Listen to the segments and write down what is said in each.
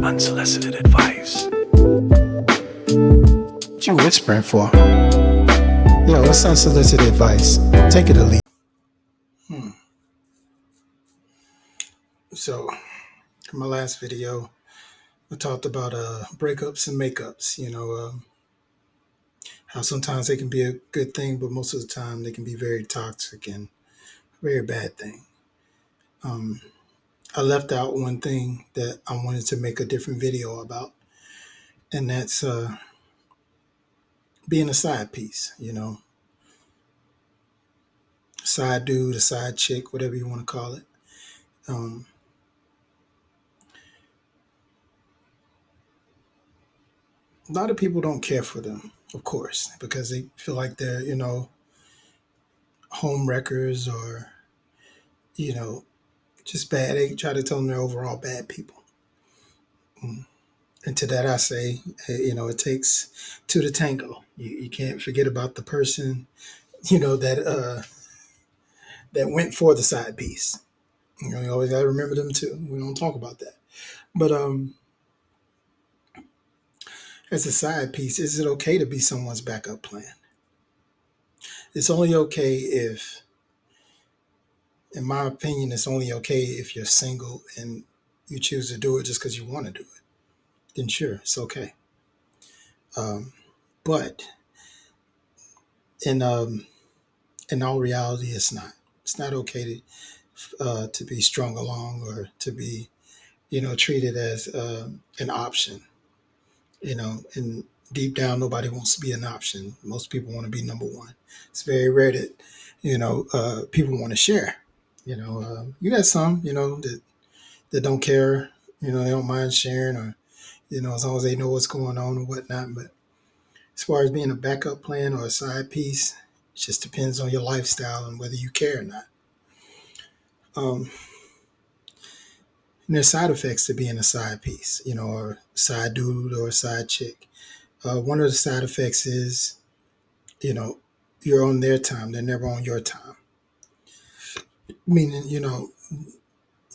Unsolicited advice. What you whispering for? Yo, what's unsolicited advice? Take it or leave. So, in my last video, I talked about breakups and makeups. How sometimes they can be a good thing, but most of the time they can be very toxic and a very bad thing. Um, I left out one thing that I wanted to make a different video about, and that's being a side piece. Side dude, a side chick, whatever you want to call it. Um, a lot of people don't care for them, of course, because they feel like they're, home wreckers or, you know, just bad. They try to tell them they're overall bad people. Mm. And to that, I say, it takes two to tango. You can't forget about the person, that went for the side piece. You always got to remember them too. We don't talk about that. But as a side piece, is it okay to be someone's backup plan? It's only okay if, in my opinion, it's only okay if you're single and you choose to do it just because you want to do it. Then sure, it's okay. Um, but in in all reality, it's not. It's not okay to be strung along or to be treated as an option. And deep down, nobody wants to be an option. Most people want to be number one. It's very rare that people want to share. You got some that don't care. They don't mind sharing or as long as they know what's going on and whatnot. But as far as being a backup plan or a side piece, it just depends on your lifestyle and whether you care or not. Um, and there's side effects to being a side piece, or side dude or a side chick. One of the side effects is, you know, you're on their time; they're never on your time. Meaning,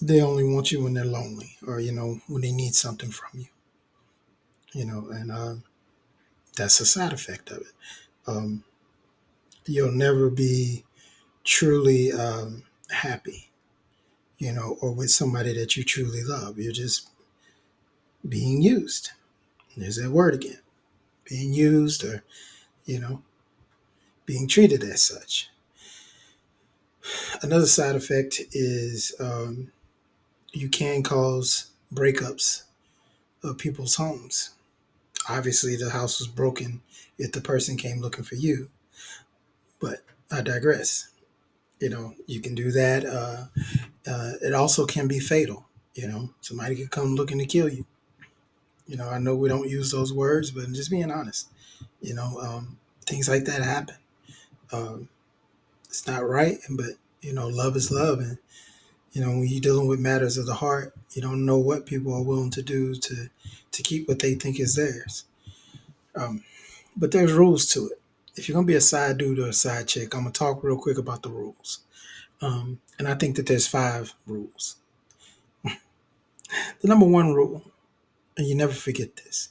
they only want you when they're lonely or when they need something from you. And that's a side effect of it. Um, you'll never be truly happy, or with somebody that you truly love. You're just being used. There's that word again, being used or, you know, being treated as such. Another side effect is you can cause breakups of people's homes. Obviously, the house was broken if the person came looking for you, but I digress. You can do that. It also can be fatal. Somebody could come looking to kill you. I know we don't use those words, but I'm just being honest. Things like that happen. Um, it's not right, but love is love, and when you're dealing with matters of the heart, you don't know what people are willing to do to keep what they think is theirs. Um, but there's rules to it. If you're gonna be a side dude or a side chick, I'm gonna talk real quick about the rules. And I think that there's 5 rules. The number one rule, and you never forget this: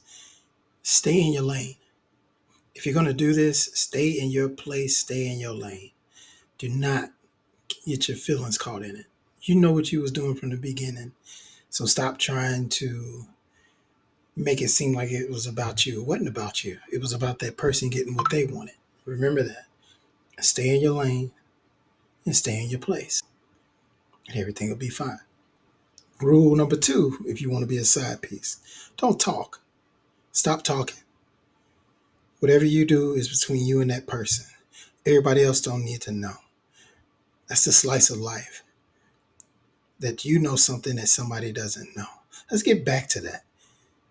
stay in your lane. If you're gonna do this, stay in your place, stay in your lane. Do not get your feelings caught in it. You know what you was doing from the beginning, so stop trying to make it seem like it was about you. It wasn't about you. It was about that person getting what they wanted. Remember that. Stay in your lane and stay in your place, and everything will be fine. Rule number 2, if you want to be a side piece, don't talk. Stop talking. Whatever you do is between you and that person. Everybody else don't need to know. That's the slice of life. That you know something that somebody doesn't know. Let's get back to that.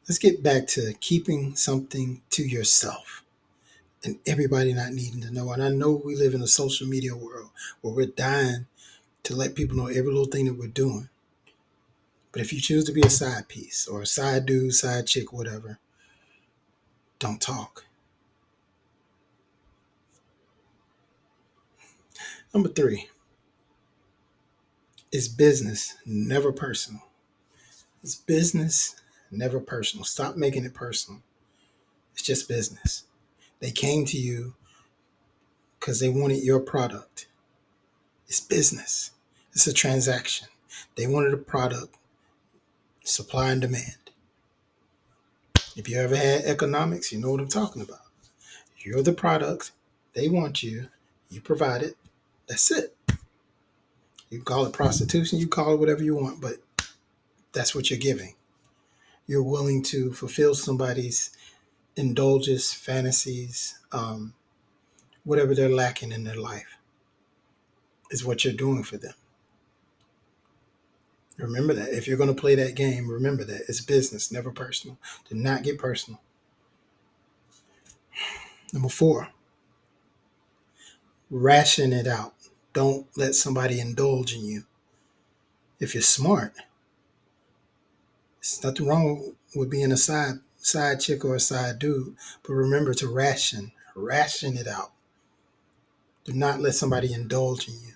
Let's get back to keeping something to yourself. and everybody not needing to know. And I know we live in a social media world where we're dying to let people know every little thing that we're doing. But if you choose to be a side piece or a side dude, side chick, whatever, don't talk. Number 3 is business, never personal. It's business, never personal. Stop making it personal. It's just business. They came to you because they wanted your product. It's business. It's a transaction. They wanted a product, supply and demand. If you ever had economics, you know what I'm talking about. You're the product. They want you. You provide it. That's it. You can call it prostitution. You call it whatever you want, but that's what you're giving. You're willing to fulfill somebody's indulges, fantasies, whatever they're lacking in their life is what you're doing for them. Remember that. If you're going to play that game, remember that. It's business, never personal. Do not get personal. Number 4, ration it out. Don't let somebody indulge in you. If you're smart, there's nothing wrong with being a side chick or a side dude, but remember to ration it out. Do not let somebody indulge in you.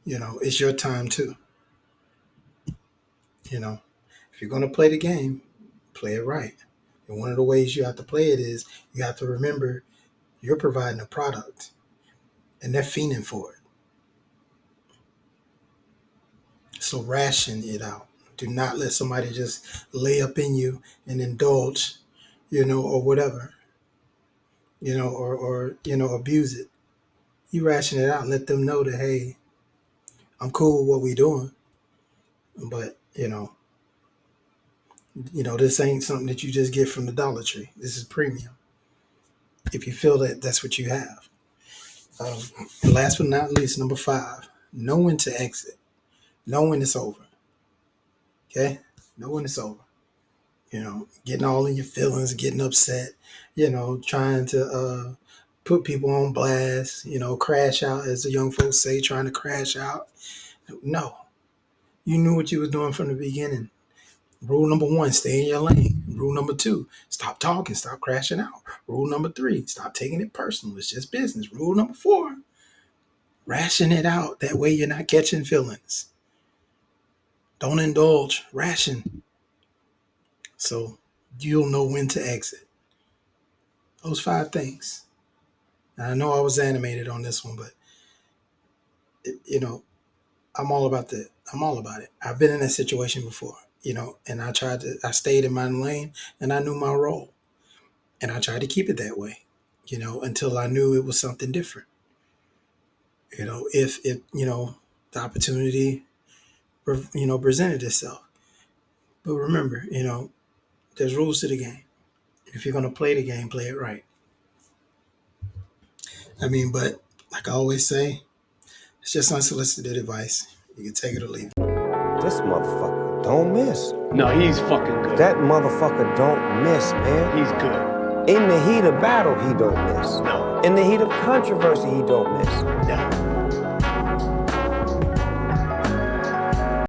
You know, it's your time too. You know, if you're going to play the game, play it right. And one of the ways you have to play it is you have to remember you're providing a product and they're fiending for it. So ration it out. Do not let somebody just lay up in you and indulge, or whatever, or abuse it. You ration it out and let them know that, hey, I'm cool with what we doing, but this ain't something that you just get from the Dollar Tree. This is premium. If you feel that that's what you have. And last but not least, number 5, know when to exit. Know when it's over. Okay? Know when it's over. Getting all in your feelings, getting upset, trying to put people on blast, crash out, as the young folks say, trying to crash out. No. You knew what you was doing from the beginning. Rule number 1, stay in your lane. Rule number 2, stop talking, stop crashing out. Rule number 3, stop taking it personal. It's just business. Rule number 4, ration it out. That way you're not catching feelings. Don't indulge. Ration. So you'll know when to exit. Those 5 things. And I know I was animated on this one, but I'm all about that. I'm all about it. I've been in that situation before, and I stayed in my lane and I knew my role. And I tried to keep it that way, until I knew it was something different. If the opportunity, presented itself. But remember, there's rules to the game. If you're going to play the game, play it right. But like I always say, it's just unsolicited advice. You can take it or leave it. This motherfucker don't miss. No, he's fucking good. That motherfucker don't miss, man. He's good. In the heat of battle, he don't miss. No. In the heat of controversy, he don't miss. No.